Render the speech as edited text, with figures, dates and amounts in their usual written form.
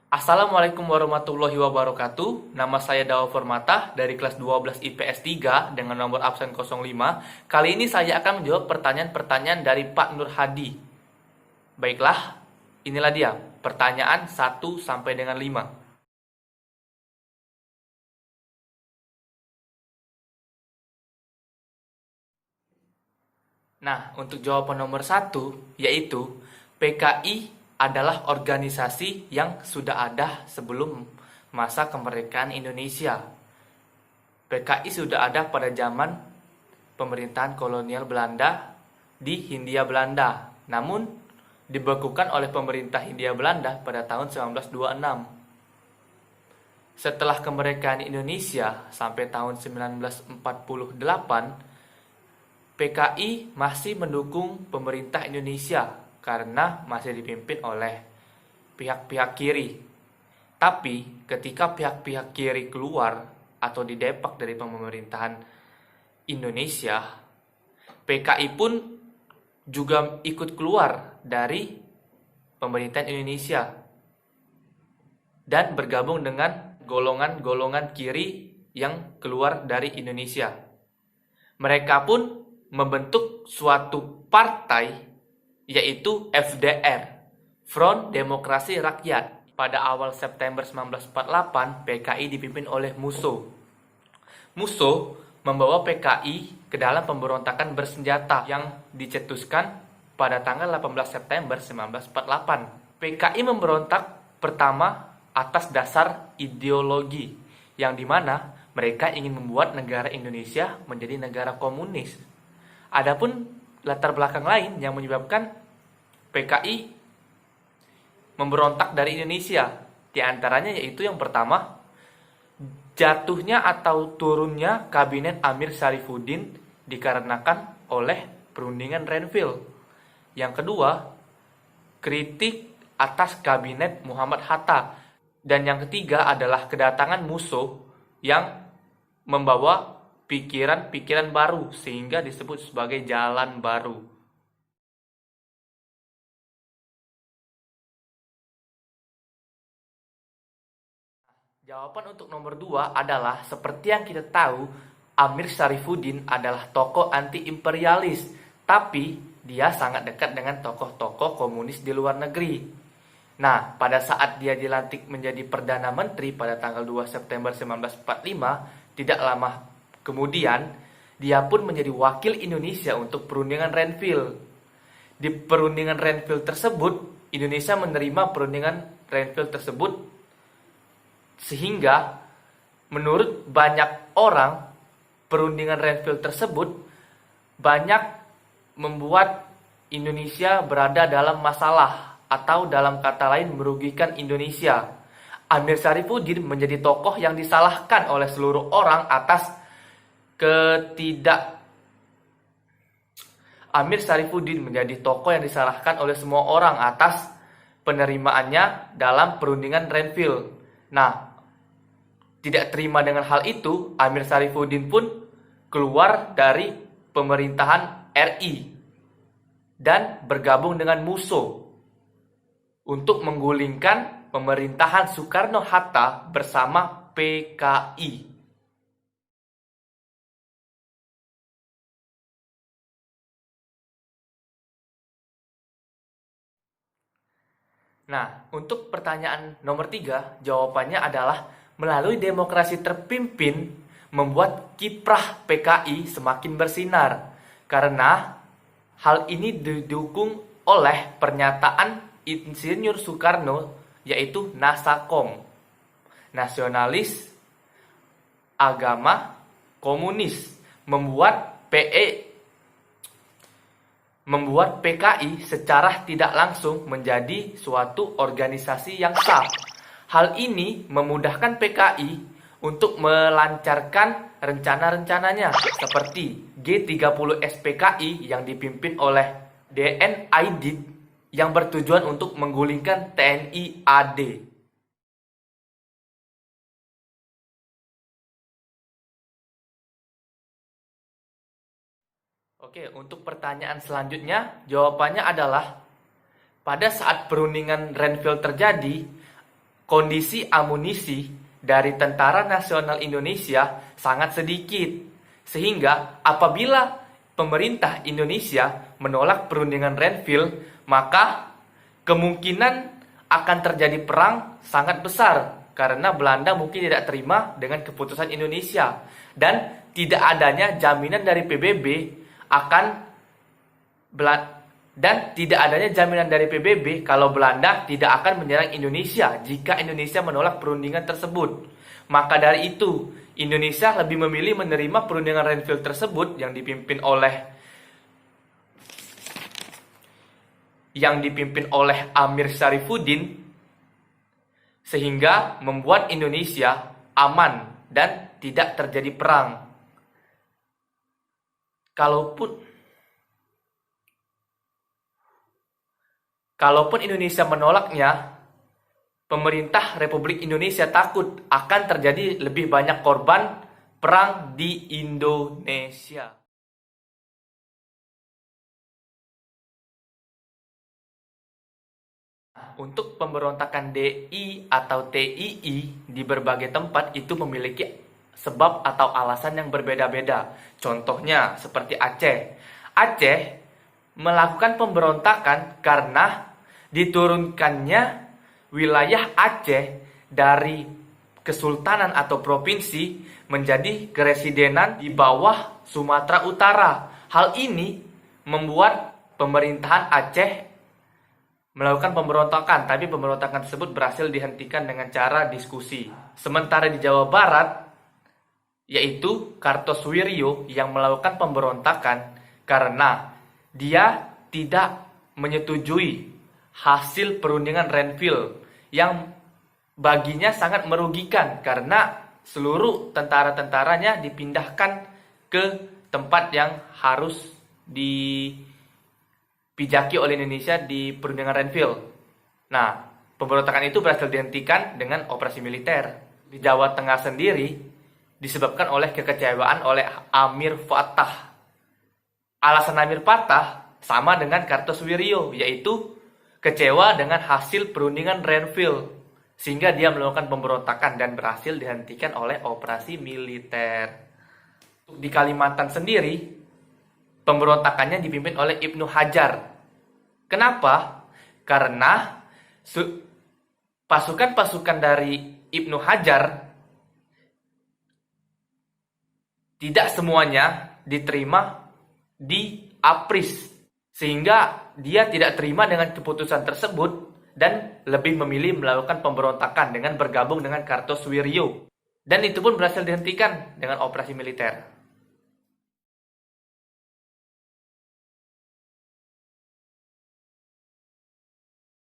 Assalamualaikum warahmatullahi wabarakatuh. Nama saya Dawa Formata dari kelas 12 IPS 3 dengan nomor absen 05. Kali ini saya akan menjawab pertanyaan-pertanyaan dari Pak Nur Hadi. Baiklah, inilah dia pertanyaan 1 sampai dengan 5. Nah, untuk jawaban nomor 1 yaitu PKI adalah organisasi yang sudah ada sebelum masa kemerdekaan Indonesia. PKI sudah ada pada zaman pemerintahan kolonial Belanda di Hindia Belanda, namun dibekukan oleh pemerintah Hindia Belanda pada tahun 1926. Setelah kemerdekaan Indonesia sampai tahun 1948, PKI masih mendukung pemerintah Indonesia karena masih dipimpin oleh pihak-pihak kiri. Tapi ketika pihak-pihak kiri keluar atau didepak dari pemerintahan Indonesia, PKI pun juga ikut keluar dari pemerintahan Indonesia dan bergabung dengan golongan-golongan kiri yang keluar dari Indonesia. Mereka pun membentuk suatu partai yaitu FDR, Front Demokrasi Rakyat. Pada awal September 1948, PKI dipimpin oleh Musso. Musso membawa PKI ke dalam pemberontakan bersenjata yang dicetuskan pada tanggal 18 September 1948. PKI memberontak pertama atas dasar ideologi, yang dimana mereka ingin membuat negara Indonesia menjadi negara komunis. Adapun latar belakang lain yang menyebabkan PKI memberontak dari Indonesia, di antaranya yaitu yang pertama, jatuhnya atau turunnya kabinet Amir Syarifuddin dikarenakan oleh perundingan Renville. Yang kedua, kritik atas kabinet Muhammad Hatta. Dan yang ketiga adalah kedatangan Musso yang membawa pikiran-pikiran baru sehingga disebut sebagai jalan baru. Jawaban untuk nomor 2 adalah seperti yang kita tahu, Amir Syarifuddin adalah tokoh anti-imperialis, tapi dia sangat dekat dengan tokoh-tokoh komunis di luar negeri. Nah, pada saat dia dilantik menjadi Perdana Menteri pada tanggal 2 September 1945, tidak lama kemudian, dia pun menjadi wakil Indonesia untuk perundingan Renville. Di perundingan Renville tersebut, Indonesia menerima perundingan Renville tersebut, sehingga menurut banyak orang, perundingan Renville tersebut banyak membuat Indonesia berada dalam masalah, atau dalam kata lain merugikan Indonesia. Amir Syarifuddin menjadi tokoh yang disalahkan oleh seluruh orang atas Amir Syarifuddin menjadi tokoh yang disalahkan oleh semua orang atas penerimaannya dalam perundingan Renville. Nah, tidak terima dengan hal itu, Amir Syarifuddin pun keluar dari pemerintahan RI dan bergabung dengan Musso untuk menggulingkan pemerintahan Soekarno-Hatta bersama PKI. Nah, untuk pertanyaan nomor 3, jawabannya adalah melalui demokrasi terpimpin membuat kiprah PKI semakin bersinar. Karena hal ini didukung oleh pernyataan Insinyur Soekarno, yaitu NASAKOM, nasionalis, agama, komunis, membuat PKI secara tidak langsung menjadi suatu organisasi yang sah. Hal ini memudahkan PKI untuk melancarkan rencana-rencananya seperti G30 SPKI yang dipimpin oleh DN Aidit yang bertujuan untuk menggulingkan TNI AD. Oke, untuk pertanyaan selanjutnya, jawabannya adalah pada saat perundingan Renville terjadi, kondisi amunisi dari Tentara Nasional Indonesia sangat sedikit. Sehingga apabila pemerintah Indonesia menolak perundingan Renville, maka kemungkinan akan terjadi perang sangat besar karena Belanda mungkin tidak terima dengan keputusan Indonesia dan tidak adanya jaminan dari PBB kalau Belanda tidak akan menyerang Indonesia jika Indonesia menolak perundingan tersebut. Maka dari itu, Indonesia lebih memilih menerima perundingan Renville tersebut yang dipimpin oleh Amir Syarifuddin, sehingga membuat Indonesia aman dan tidak terjadi perang. Kalaupun Indonesia menolaknya, pemerintah Republik Indonesia takut akan terjadi lebih banyak korban perang di Indonesia. Untuk pemberontakan DI atau TII di berbagai tempat itu memiliki sebab atau alasan yang berbeda-beda. Contohnya seperti Aceh. Aceh melakukan pemberontakan karena diturunkannya wilayah Aceh dari kesultanan atau provinsi menjadi keresidenan di bawah Sumatera Utara. Hal ini membuat pemerintahan Aceh melakukan pemberontakan, tapi pemberontakan tersebut berhasil dihentikan dengan cara diskusi. Sementara di Jawa Barat, yaitu Kartosuwiryo yang melakukan pemberontakan karena dia tidak menyetujui hasil perundingan Renville yang baginya sangat merugikan karena seluruh tentara-tentaranya dipindahkan ke tempat yang harus dipijaki oleh Indonesia di perundingan Renville. Nah, pemberontakan itu berhasil dihentikan dengan operasi militer. Di Jawa Tengah sendiri disebabkan oleh kekecewaan oleh Amir Fattah. Alasan Amir Fattah sama dengan Kartosuwiryo, yaitu kecewa dengan hasil perundingan Renville, sehingga dia melakukan pemberontakan dan berhasil dihentikan oleh operasi militer. Di Kalimantan sendiri, pemberontakannya dipimpin oleh Ibnu Hajar. Kenapa? Karena pasukan-pasukan dari Ibnu Hajar tidak semuanya diterima di Apris, sehingga dia tidak terima dengan keputusan tersebut dan lebih memilih melakukan pemberontakan dengan bergabung dengan Kartosuwiryo. Dan itu pun berhasil dihentikan dengan operasi militer.